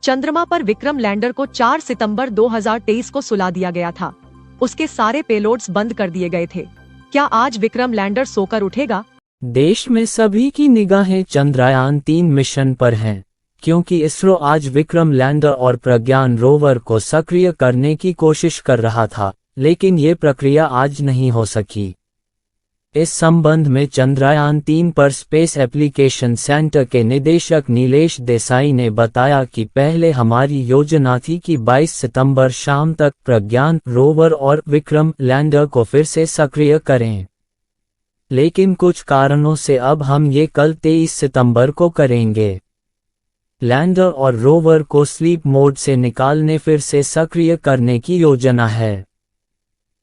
चंद्रमा पर विक्रम लैंडर को 4 सितंबर 2023 को सुला दिया गया था। उसके सारे पेलोड्स बंद कर दिए गए थे। क्या आज विक्रम लैंडर सोकर उठेगा? देश में सभी की निगाहें चंद्रयान-3 मिशन पर हैं, क्योंकि इसरो आज विक्रम लैंडर और प्रज्ञान रोवर को सक्रिय करने की कोशिश कर रहा था, लेकिन ये प्रक्रिया आज नहीं हो सकी। इस संबंध में चंद्रयान-3 पर स्पेस एप्लीकेशन सेंटर के निदेशक नीलेश देसाई ने बताया कि पहले हमारी योजना थी कि 22 सितंबर शाम तक प्रज्ञान रोवर और विक्रम लैंडर को फिर से सक्रिय करें, लेकिन कुछ कारणों से अब हम ये कल 23 सितंबर को करेंगे। लैंडर और रोवर को स्लीप मोड से निकालने फिर से सक्रिय करने की योजना है।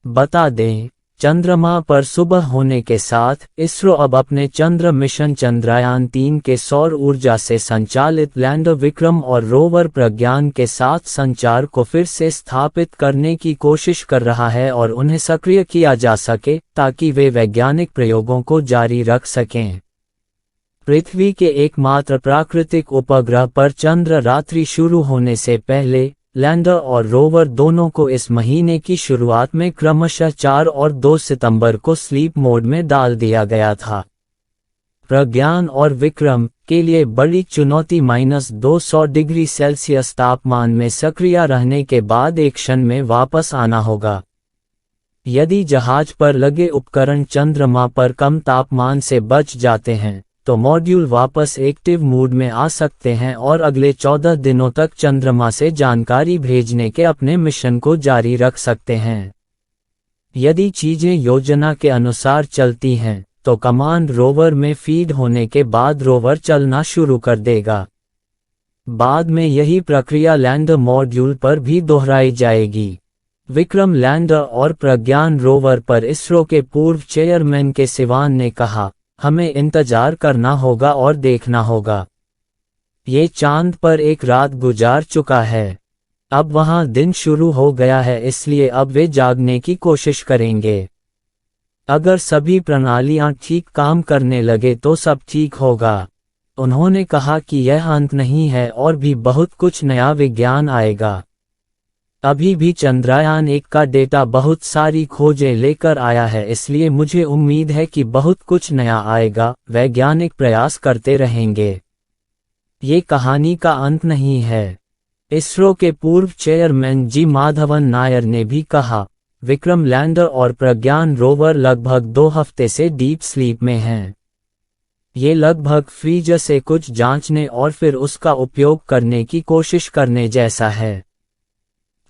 बता दें, चंद्रमा पर सुबह होने के साथ इसरो अब अपने चंद्र मिशन चंद्रयान-3 के सौर ऊर्जा से संचालित लैंडर विक्रम और रोवर प्रज्ञान के साथ संचार को फिर से स्थापित करने की कोशिश कर रहा है और उन्हें सक्रिय किया जा सके ताकि वे वैज्ञानिक प्रयोगों को जारी रख सकें। पृथ्वी के एकमात्र प्राकृतिक उपग्रह पर चंद्र रात्रि शुरू होने से पहले लैंडर और रोवर दोनों को इस महीने की शुरुआत में क्रमशः 4 और 2 सितंबर को स्लीप मोड में डाल दिया गया था। प्रज्ञान और विक्रम के लिए बड़ी चुनौती -200 डिग्री सेल्सियस तापमान में सक्रिय रहने के बाद एक क्षण में वापस आना होगा। यदि जहाज पर लगे उपकरण चंद्रमा पर कम तापमान से बच जाते हैं, तो मॉड्यूल वापस एक्टिव मोड में आ सकते हैं और अगले 14 दिनों तक चंद्रमा से जानकारी भेजने के अपने मिशन को जारी रख सकते हैं। यदि चीजें योजना के अनुसार चलती हैं, तो कमांड रोवर में फीड होने के बाद रोवर चलना शुरू कर देगा। बाद में यही प्रक्रिया लैंडर मॉड्यूल पर भी दोहराई जाएगी। विक्रम लैंडर और प्रज्ञान रोवर पर इसरो के पूर्व चेयरमैन के सिवान ने कहा, हमें इंतजार करना होगा और देखना होगा। ये चांद पर एक रात गुजार चुका है, अब वहां दिन शुरू हो गया है, इसलिए अब वे जागने की कोशिश करेंगे। अगर सभी प्रणालियां ठीक काम करने लगे तो सब ठीक होगा। उन्होंने कहा कि यह अंत नहीं है और भी बहुत कुछ नया विज्ञान आएगा। अभी भी चंद्रयान-1 का डेटा बहुत सारी खोजें लेकर आया है, इसलिए मुझे उम्मीद है कि बहुत कुछ नया आएगा। वैज्ञानिक प्रयास करते रहेंगे। ये कहानी का अंत नहीं है। इसरो के पूर्व चेयरमैन जी माधवन नायर ने भी कहा, विक्रम लैंडर और प्रज्ञान रोवर लगभग 2 हफ्ते से डीप स्लीप में हैं। ये लगभग फ्रीजर से कुछ जांचने और फिर उसका उपयोग करने की कोशिश करने जैसा है।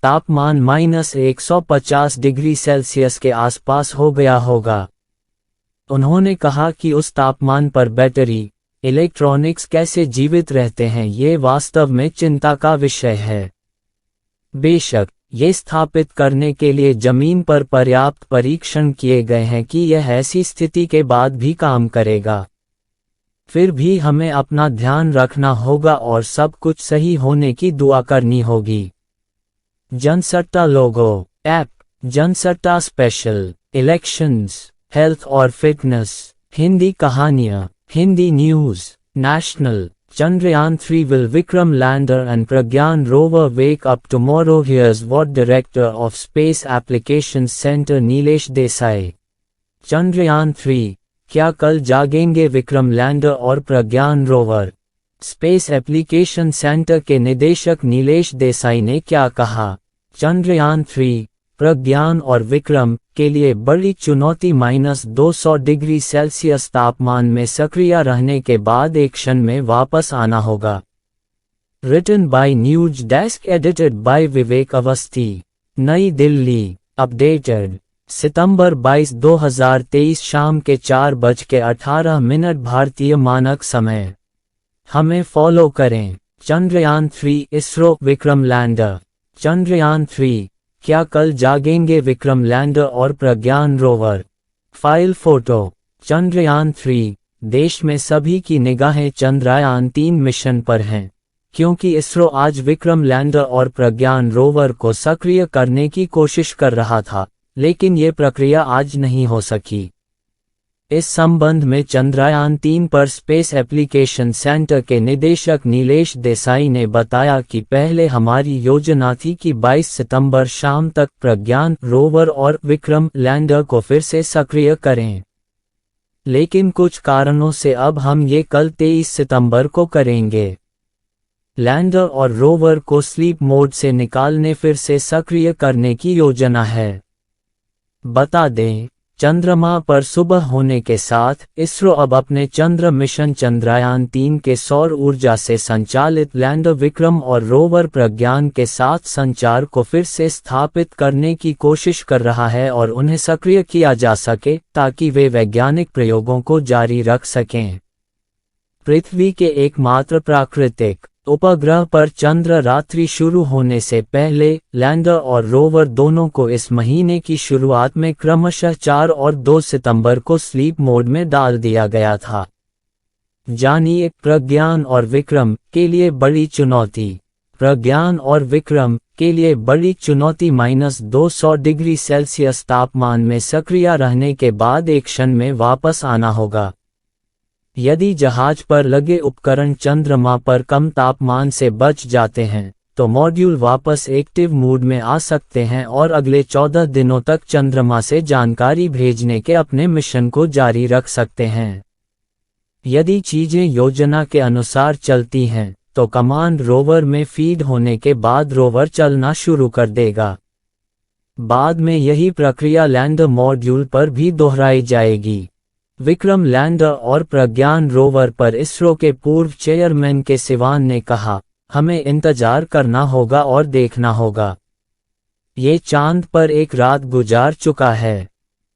तापमान -150 डिग्री सेल्सियस के आसपास हो गया होगा। उन्होंने कहा कि उस तापमान पर बैटरी, इलेक्ट्रॉनिक्स कैसे जीवित रहते हैं, ये वास्तव में चिंता का विषय है। बेशक, ये स्थापित करने के लिए जमीन पर पर्याप्त परीक्षण किए गए हैं कि यह ऐसी स्थिति के बाद भी काम करेगा। फिर भी हमें अपना ध्यान रखना होगा और सब कुछ सही होने की दुआ करनी होगी। Jansatta logo app, Jansatta special, elections, health और फिटनेस, हिंदी कहानियां, Hindi news, national, Chandrayaan-3 will Vikram lander and Pragyan rover wake up tomorrow. Here's what Director of Space Applications Center Nilesh Desai. Chandrayaan-3, क्या कल जागेंगे विक्रम लैंडर और Pragyan rover? Space application centre के निदेशक नीलेश देसाई ने क्या कहा? चंद्रयान-3, प्रज्ञान और विक्रम के लिए बड़ी चुनौती -200 डिग्री सेल्सियस तापमान में सक्रिय रहने के बाद एक क्षण में वापस आना होगा। Written by news desk, edited by Vivek Awasthi. नई दिल्ली। अपडेटेड सितंबर 22, 2023 शाम के 4:18 भारतीय मानक समय। हमें फॉलो करें। चंद्रयान-3 इसरो विक्रम लैंडर। चंद्रयान-3, क्या कल जागेंगे विक्रम लैंडर और प्रज्ञान रोवर? File photo. चंद्रयान-3, देश में सभी की निगाहें चंद्रयान-3 मिशन पर हैं, क्योंकि इसरो आज विक्रम लैंडर और प्रज्ञान रोवर को सक्रिय करने की कोशिश कर रहा था, लेकिन ये प्रक्रिया आज नहीं हो सकी। इस संबंध में चंद्रयान-3 पर स्पेस एप्लीकेशन सेंटर के निदेशक नीलेश देसाई ने बताया कि पहले हमारी योजना थी कि 22 सितंबर शाम तक प्रज्ञान रोवर और विक्रम लैंडर को फिर से सक्रिय करें। लेकिन कुछ कारणों से अब हम ये कल 23 सितंबर को करेंगे। लैंडर और रोवर को स्लीप मोड से निकालने फिर से सक्रिय करने की योजना है। बता दें, चंद्रमा पर सुबह होने के साथ इसरो अब अपने चंद्र मिशन चंद्रयान-3 के सौर ऊर्जा से संचालित लैंडर विक्रम और रोवर प्रज्ञान के साथ संचार को फिर से स्थापित करने की कोशिश कर रहा है और उन्हें सक्रिय किया जा सके ताकि वे वैज्ञानिक प्रयोगों को जारी रख सकें। पृथ्वी के एकमात्र प्राकृतिक उपग्रह पर चंद्र रात्रि शुरू होने से पहले लैंडर और रोवर दोनों को इस महीने की शुरुआत में क्रमशः 4 और 2 सितंबर को स्लीप मोड में डाल दिया गया था। जानिए प्रज्ञान और विक्रम के लिए बड़ी चुनौती। प्रज्ञान और विक्रम के लिए बड़ी चुनौती -200 डिग्री सेल्सियस तापमान में सक्रिय रहने के बाद एक क्षण में वापस आना होगा। यदि जहाज पर लगे उपकरण चंद्रमा पर कम तापमान से बच जाते हैं, तो मॉड्यूल वापस एक्टिव मोड में आ सकते हैं और अगले 14 दिनों तक चंद्रमा से जानकारी भेजने के अपने मिशन को जारी रख सकते हैं। यदि चीजें योजना के अनुसार चलती हैं, तो कमांड रोवर में फीड होने के बाद रोवर चलना शुरू कर देगा। बाद में यही प्रक्रिया लैंडर मॉड्यूल पर भी दोहराई जाएगी। विक्रम लैंडर और प्रज्ञान रोवर पर इसरो के पूर्व चेयरमैन के सिवान ने कहा, हमें इंतजार करना होगा और देखना होगा। ये चांद पर एक रात गुजार चुका है,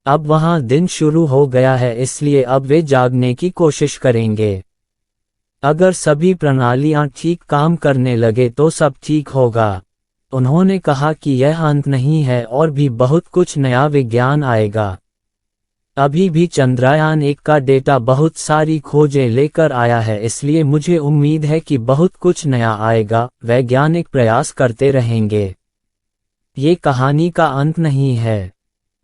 अब वहां दिन शुरू हो गया है, इसलिए अब वे जागने की कोशिश करेंगे। अगर सभी प्रणालियां ठीक काम करने लगे तो सब ठीक होगा। उन्होंने कहा कि यह अंत नहीं है और भी बहुत कुछ नया विज्ञान आएगा। अभी भी चंद्रयान-1 का डेटा बहुत सारी खोजें लेकर आया है, इसलिए मुझे उम्मीद है कि बहुत कुछ नया आएगा। वैज्ञानिक प्रयास करते रहेंगे। ये कहानी का अंत नहीं है।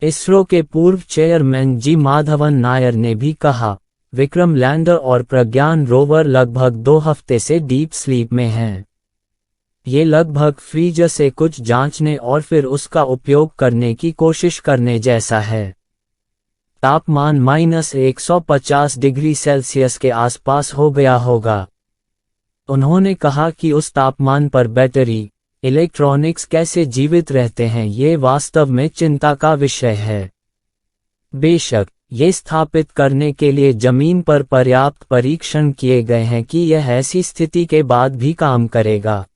इसरो के पूर्व चेयरमैन जी माधवन नायर ने भी कहा, विक्रम लैंडर और प्रज्ञान रोवर लगभग 2 हफ्ते से डीप स्लीप में हैं। ये लगभग फ्रीजर से कुछ जांचने और फिर उसका उपयोग करने की कोशिश करने जैसा है। तापमान -150 डिग्री सेल्सियस के आसपास हो गया होगा। उन्होंने कहा कि उस तापमान पर बैटरी, इलेक्ट्रॉनिक्स कैसे जीवित रहते हैं, ये वास्तव में चिंता का विषय है। बेशक, ये स्थापित करने के लिए जमीन पर पर्याप्त परीक्षण किए गए हैं कि यह ऐसी स्थिति के बाद भी काम करेगा।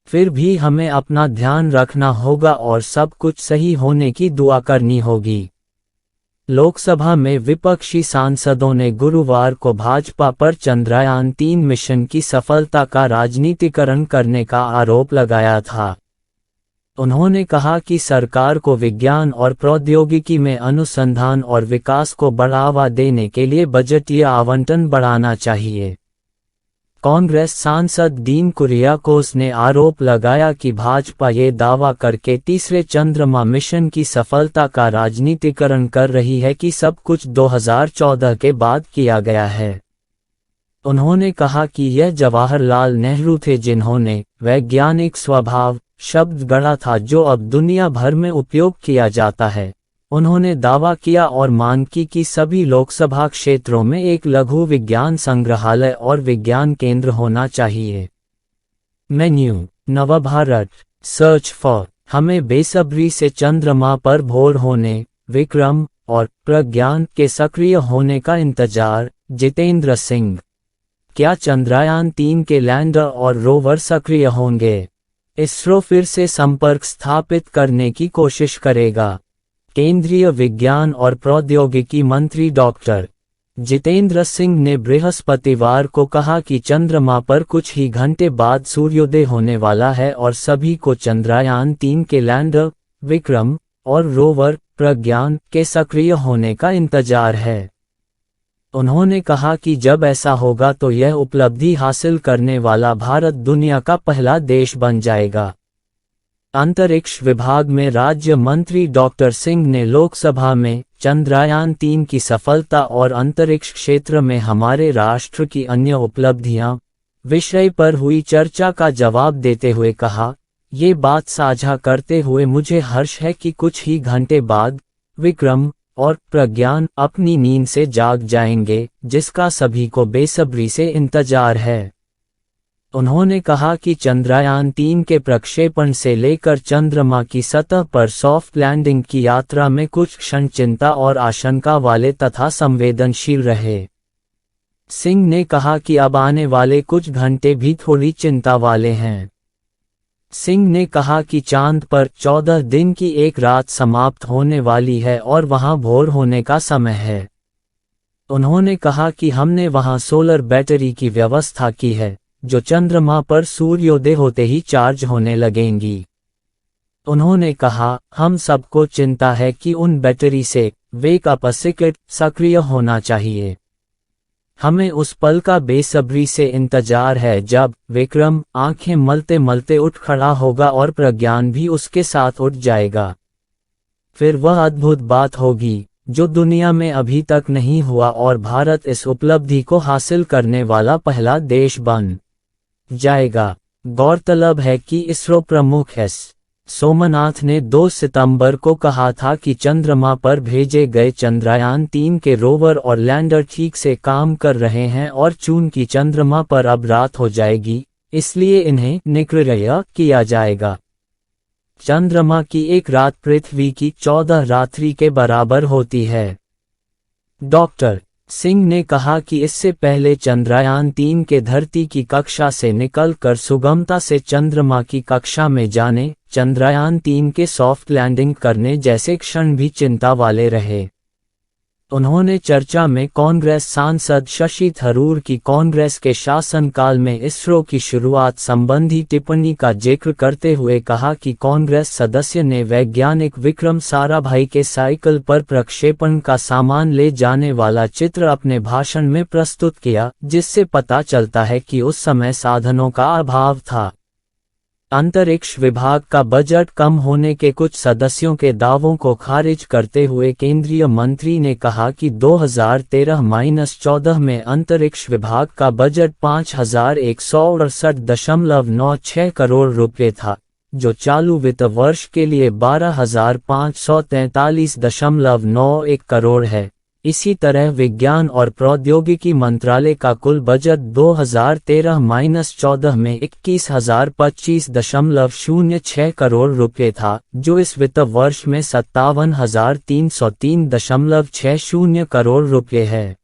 फिर भी हमें अपना ध्यान रखना होगा और सब कुछ सही होने की दुआ करनी होगी। लोकसभा में विपक्षी सांसदों ने गुरुवार को भाजपा पर चंद्रयान-3 मिशन की सफलता का राजनीतिकरण करने का आरोप लगाया था। उन्होंने कहा कि सरकार को विज्ञान और प्रौद्योगिकी में अनुसंधान और विकास को बढ़ावा देने के लिए बजटीय आवंटन बढ़ाना चाहिए। कांग्रेस सांसद डीन कुरियाकोस ने आरोप लगाया कि भाजपा ये दावा करके तीसरे चंद्रमा मिशन की सफलता का राजनीतिकरण कर रही है कि सब कुछ 2014 के बाद किया गया है। उन्होंने कहा कि यह जवाहरलाल नेहरू थे जिन्होंने वैज्ञानिक स्वभाव शब्द गढ़ा था जो अब दुनिया भर में उपयोग किया जाता है। उन्होंने दावा किया और मांग की कि सभी लोकसभा क्षेत्रों में एक लघु विज्ञान संग्रहालय और विज्ञान केंद्र होना चाहिए। Menu Navbharat search for. हमें बेसब्री से चंद्रमा पर भोर होने, विक्रम और प्रज्ञान के सक्रिय होने का इंतजार। जितेंद्र सिंह। क्या चंद्रयान-3 के लैंडर और रोवर सक्रिय होंगे? इसरो फिर से संपर्क स्थापित करने की कोशिश करेगा। केंद्रीय विज्ञान और प्रौद्योगिकी मंत्री डॉक्टर जितेंद्र सिंह ने बृहस्पतिवार को कहा कि चंद्रमा पर कुछ ही घंटे बाद सूर्योदय होने वाला है और सभी को चंद्रयान-3 के लैंडर, विक्रम और रोवर, प्रज्ञान के सक्रिय होने का इंतजार है। उन्होंने कहा कि जब ऐसा होगा तो यह उपलब्धि हासिल करने वाला भारत दुनिया का पहला देश बन जाएगा। अंतरिक्ष विभाग में राज्य मंत्री डॉक्टर सिंह ने लोकसभा में चंद्रयान-3 की सफलता और अंतरिक्ष क्षेत्र में हमारे राष्ट्र की अन्य उपलब्धियां विषय पर हुई चर्चा का जवाब देते हुए कहा, ये बात साझा करते हुए मुझे हर्ष है कि कुछ ही घंटे बाद विक्रम और प्रज्ञान अपनी नींद से जाग जाएंगे, जिसका सभी को बेसब्री से इंतजार है। उन्होंने कहा कि चंद्रयान-3 के प्रक्षेपण से लेकर चंद्रमा की सतह पर सॉफ्ट लैंडिंग की यात्रा में कुछ क्षण चिंता और आशंका वाले तथा संवेदनशील रहे। सिंह ने कहा कि अब आने वाले कुछ घंटे भी थोड़ी चिंता वाले हैं। सिंह ने कहा कि चांद पर 14 दिन की एक रात समाप्त होने वाली है और वहां भोर होने का समय है। उन्होंने कहा कि हमने वहां सोलर बैटरी की व्यवस्था की है, जो चंद्रमा पर सूर्योदय होते ही चार्ज होने लगेंगी। उन्होंने कहा, हम सबको चिंता है कि उन बैटरी से वेक अप सिक्रेट सक्रिय होना चाहिए। हमें उस पल का बेसब्री से इंतजार है जब विक्रम आंखें मलते मलते उठ खड़ा होगा और प्रज्ञान भी उसके साथ उठ जाएगा। फिर वह अद्भुत बात होगी जो दुनिया में अभी तक नहीं हुआ और भारत इस उपलब्धि को हासिल करने वाला पहला देश बन जाएगा। गौरतलब है कि इसरो प्रमुख एस सोमनाथ ने 2 सितंबर को कहा था कि चंद्रमा पर भेजे गए चंद्रयान-3 के रोवर और लैंडर ठीक से काम कर रहे हैं और चूंकि चंद्रमा पर अब रात हो जाएगी, इसलिए इन्हें निष्क्रिय किया जाएगा। चंद्रमा की एक रात पृथ्वी की 14 रात्रि के बराबर होती है। डॉक्टर सिंह ने कहा कि इससे पहले चंद्रयान-3 के धरती की कक्षा से निकलकर सुगमता से चंद्रमा की कक्षा में जाने, चंद्रयान-3 के सॉफ्ट लैंडिंग करने जैसे क्षण भी चिंता वाले रहे। उन्होंने चर्चा में कांग्रेस सांसद शशि थरूर की कांग्रेस के शासनकाल में इसरो की शुरुआत संबंधी टिप्पणी का जिक्र करते हुए कहा कि कांग्रेस सदस्य ने वैज्ञानिक विक्रम साराभाई के साइकिल पर प्रक्षेपण का सामान ले जाने वाला चित्र अपने भाषण में प्रस्तुत किया, जिससे पता चलता है कि उस समय साधनों का अभाव था। अंतरिक्ष विभाग का बजट कम होने के कुछ सदस्यों के दावों को खारिज करते हुए केंद्रीय मंत्री ने कहा कि 2013-14 में अंतरिक्ष विभाग का बजट 5168.96 करोड़ रुपये था, जो चालू वित्त वर्ष के लिए 12,543.91 करोड़ है। इसी तरह विज्ञान और प्रौद्योगिकी मंत्रालय का कुल बजट 2013-14 में 21,025.06 करोड़ रुपये था, जो इस वित्त वर्ष में 57,303.60 करोड़ रुपये है।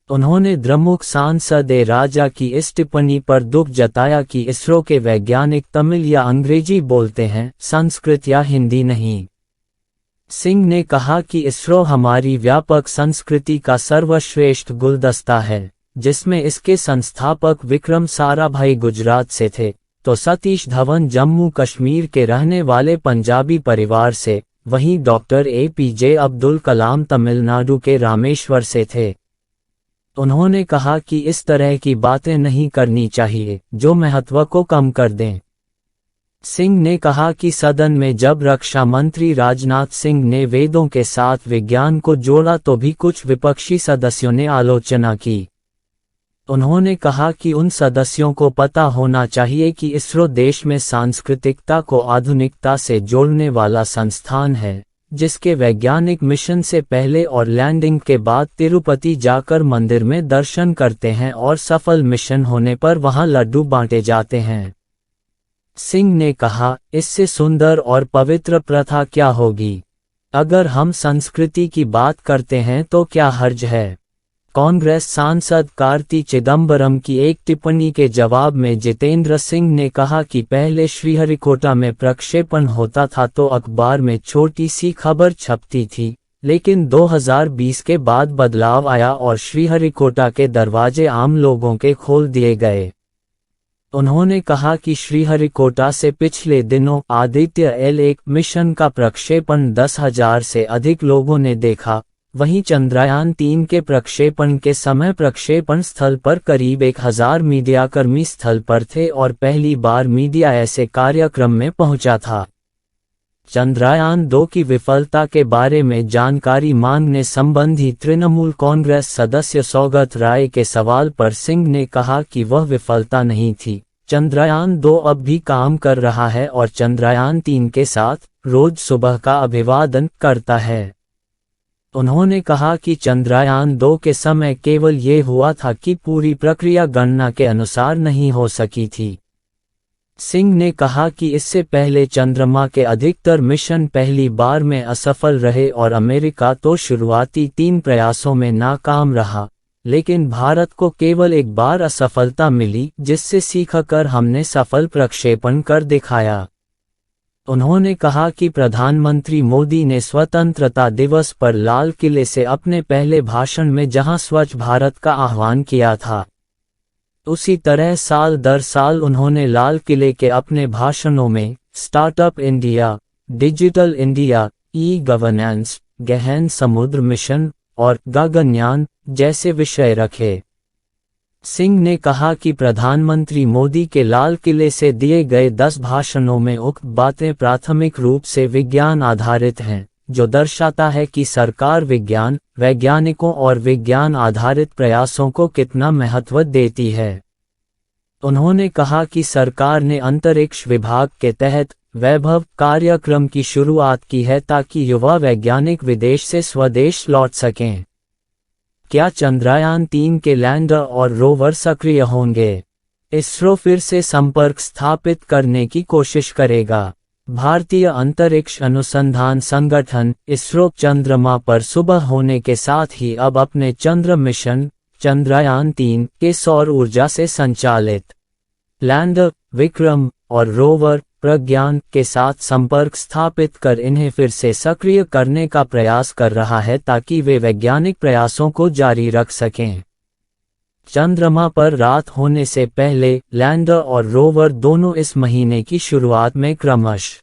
उन्होंने द्रमुक सांसद ए राजा की इस टिप्पणी पर दुख जताया कि इसरो के वैज्ञानिक तमिल या अंग्रेजी बोलते हैं, संस्कृत या हिंदी नहीं। सिंह ने कहा कि इसरो हमारी व्यापक संस्कृति का सर्वश्रेष्ठ गुलदस्ता है, जिसमें इसके संस्थापक विक्रम साराभाई गुजरात से थे, तो सतीश धवन जम्मू कश्मीर के रहने वाले पंजाबी परिवार से, वहीं डॉक्टर APJ अब्दुल कलाम तमिलनाडु के रामेश्वर से थे। उन्होंने कहा कि इस तरह की बातें नहीं करनी चाहिए जो महत्व को कम कर दें। सिंह ने कहा कि सदन में जब रक्षा मंत्री राजनाथ सिंह ने वेदों के साथ विज्ञान को जोड़ा तो भी कुछ विपक्षी सदस्यों ने आलोचना की। उन्होंने कहा कि उन सदस्यों को पता होना चाहिए कि इसरो देश में सांस्कृतिकता को आधुनिकता से जोड़ने वाला संस्थान है, जिसके वैज्ञानिक मिशन से पहले और लैंडिंग के बाद तिरुपति जाकर मंदिर में दर्शन करते हैं और सफल मिशन होने पर वहां लड्डू बांटे जाते हैं। सिंह ने कहा, इससे सुंदर और पवित्र प्रथा क्या होगी? अगर हम संस्कृति की बात करते हैं तो क्या हर्ज है? कांग्रेस सांसद कार्ति चिदंबरम की एक टिप्पणी के जवाब में जितेंद्र सिंह ने कहा कि पहले श्रीहरिकोटा में प्रक्षेपण होता था तो अखबार में छोटी सी खबर छपती थी, लेकिन 2020 के बाद बदलाव आया और श्रीहरिकोटा के दरवाजे आम लोगों के खोल दिए गए। उन्होंने कहा कि श्रीहरिकोटा से पिछले दिनों आदित्य L1 मिशन का प्रक्षेपण 10,000 से अधिक लोगों ने देखा, वहीं चंद्रयान 3 के प्रक्षेपण के समय प्रक्षेपण स्थल पर करीब 1000 मीडियाकर्मी स्थल पर थे और पहली बार मीडिया ऐसे कार्यक्रम में पहुंचा था। चंद्रयान 2 की विफलता के बारे में जानकारी मांगने संबंधी तृणमूल कांग्रेस सदस्य सौगत राय के सवाल पर सिंह ने कहा कि वह विफलता नहीं थी। चंद्रयान 2 अब भी काम कर रहा है और चंद्रयान 3 के साथ रोज सुबह का अभिवादन करता है। उन्होंने कहा कि चंद्रयान 2 के समय केवल ये हुआ था कि पूरी प्रक्रिया गणना के अनुसार नहीं हो सकी थी। सिंह ने कहा कि इससे पहले चंद्रमा के अधिकतर मिशन पहली बार में असफल रहे और अमेरिका तो शुरुआती 3 प्रयासों में नाकाम रहा, लेकिन भारत को केवल एक बार असफलता मिली, जिससे सीखकर हमने सफल प्रक्षेपण कर दिखाया। उन्होंने कहा कि प्रधानमंत्री मोदी ने स्वतंत्रता दिवस पर लाल किले से अपने पहले भाषण में जहां स्वच्छ भारत का आह्वान किया था, उसी तरह साल दर साल उन्होंने लाल किले के अपने भाषणों में startup India, digital India, e governance, गहन समुद्र मिशन और गगनयान जैसे विषय रखे। सिंह ने कहा कि प्रधानमंत्री मोदी के लाल किले से दिए गए 10 भाषणों में उक्त बातें प्राथमिक रूप से विज्ञान आधारित हैं, जो दर्शाता है कि सरकार विज्ञान, वैज्ञानिकों और विज्ञान आधारित प्रयासों को कितना महत्व देती है। उन्होंने कहा कि सरकार ने अंतरिक्ष विभाग के तहत वैभव कार्यक्रम की शुरुआत की है ताकि युवा वैज्ञानिक विदेश से स्वदेश लौट सकें। क्या चंद्रयान 3 के लैंडर और रोवर सक्रिय होंगे? इसरो फिर से संपर्क स्थापित करने की कोशिश करेगा। भारतीय अंतरिक्ष अनुसंधान संगठन इसरो चंद्रमा पर सुबह होने के साथ ही अब अपने चंद्र मिशन चंद्रयान 3 के सौर ऊर्जा से संचालित लैंडर विक्रम और रोवर प्रज्ञान के साथ संपर्क स्थापित कर इन्हें फिर से सक्रिय करने का प्रयास कर रहा है ताकि वे वैज्ञानिक प्रयासों को जारी रख सकें। चंद्रमा पर रात होने से पहले लैंडर और रोवर दोनों इस महीने की शुरुआत में क्रमशः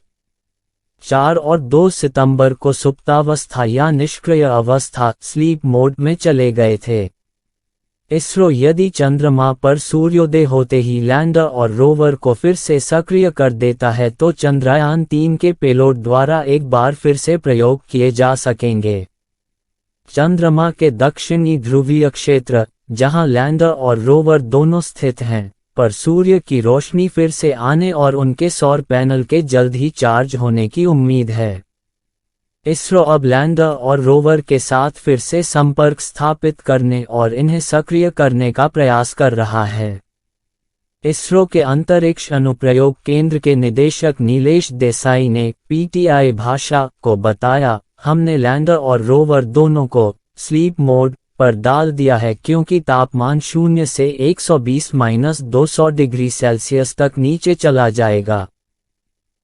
4 और 2 सितंबर को सुप्तावस्था या निष्क्रिय अवस्था स्लीप मोड में चले गए थे। इसरो यदि चंद्रमा पर सूर्योदय होते ही लैंडर और रोवर को फिर से सक्रिय कर देता है तो चंद्रयान 3 के पेलोड द्वारा एक बार फिर से प्रयोग किए जा सकेंगे। चंद्रमा के दक्षिणी ध्रुवीय क्षेत्र, जहां लैंडर और रोवर दोनों स्थित हैं, पर सूर्य की रोशनी फिर से आने और उनके सौर पैनल के जल्द ही चार्ज होने की उम्मीद है। इसरो अब लैंडर और रोवर के साथ फिर से संपर्क स्थापित करने और इन्हें सक्रिय करने का प्रयास कर रहा है। इसरो के अंतरिक्ष अनुप्रयोग केंद्र के निदेशक नीलेश देसाई ने पीटीआई भाषा को बताया, हमने लैंडर और रोवर दोनों को स्लीप मोड पर डाल दिया है क्योंकि तापमान 0 से 120-200 डिग्री सेल्सियस तक नीचे चला जाएगा।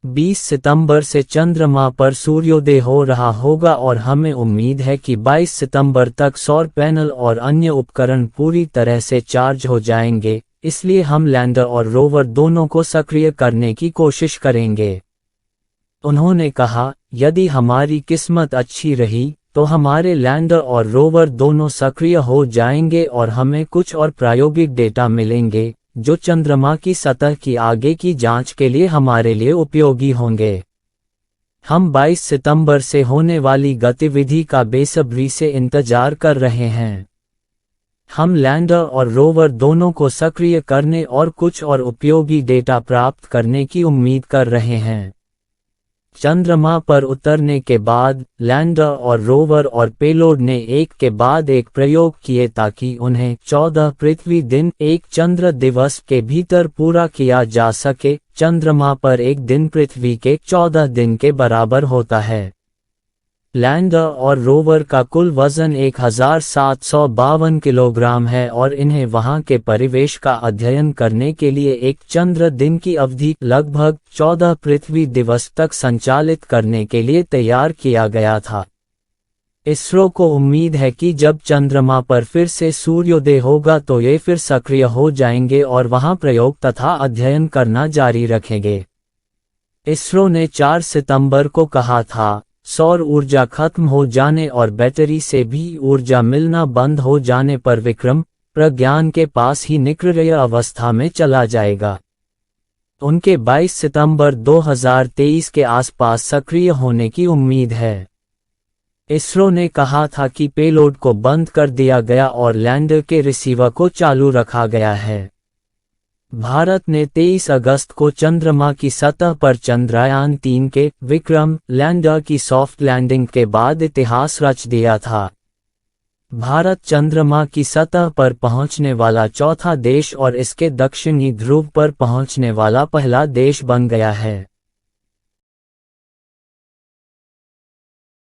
20 सितंबर से चंद्रमा पर सूर्योदय हो रहा होगा और हमें उम्मीद है कि 22 सितंबर तक सौर पैनल और अन्य उपकरण पूरी तरह से चार्ज हो जाएंगे, इसलिए हम लैंडर और रोवर दोनों को सक्रिय करने की कोशिश करेंगे। उन्होंने कहा, यदि हमारी किस्मत अच्छी रही तो हमारे लैंडर और रोवर दोनों सक्रिय हो जाएंगे और हमें कुछ और प्रायोगिक डेटा मिलेंगे जो चंद्रमा की सतह की आगे की जांच के लिए हमारे लिए उपयोगी होंगे। हम 22 सितंबर से होने वाली गतिविधि का बेसब्री से इंतजार कर रहे हैं। हम लैंडर और रोवर दोनों को सक्रिय करने और कुछ और उपयोगी डेटा प्राप्त करने की उम्मीद कर रहे हैं। चंद्रमा पर उतरने के बाद लैंडर और रोवर और पेलोड ने एक के बाद एक प्रयोग किए ताकि उन्हें 14 पृथ्वी दिन एक चंद्र दिवस के भीतर पूरा किया जा सके। चंद्रमा पर एक दिन पृथ्वी के 14 दिन के बराबर होता है। लैंडर और रोवर का कुल वजन 1752 किलोग्राम है और इन्हें वहां के परिवेश का अध्ययन करने के लिए एक चंद्र दिन की अवधि लगभग 14 पृथ्वी दिवस तक संचालित करने के लिए तैयार किया गया था। इसरो को उम्मीद है कि जब चंद्रमा पर फिर से सूर्योदय होगा तो ये फिर सक्रिय हो जाएंगे और वहां प्रयोग तथा अध्ययन करना जारी रखेंगे। इसरो ने 4 सितंबर को कहा था, सौर ऊर्जा खत्म हो जाने और बैटरी से भी ऊर्जा मिलना बंद हो जाने पर विक्रम प्रज्ञान के पास ही निष्क्रिय अवस्था में चला जाएगा। उनके 22 सितंबर 2023 के आसपास सक्रिय होने की उम्मीद है। इसरो ने कहा था कि पेलोड को बंद कर दिया गया और लैंडर के रिसीवर को चालू रखा गया है। भारत ने 23 अगस्त को चंद्रमा की सतह पर चंद्रयान-3 के विक्रम लैंडर की सॉफ्ट लैंडिंग के बाद इतिहास रच दिया था। भारत चंद्रमा की सतह पर पहुंचने वाला चौथा देश और इसके दक्षिणी ध्रुव पर पहुंचने वाला पहला देश बन गया है।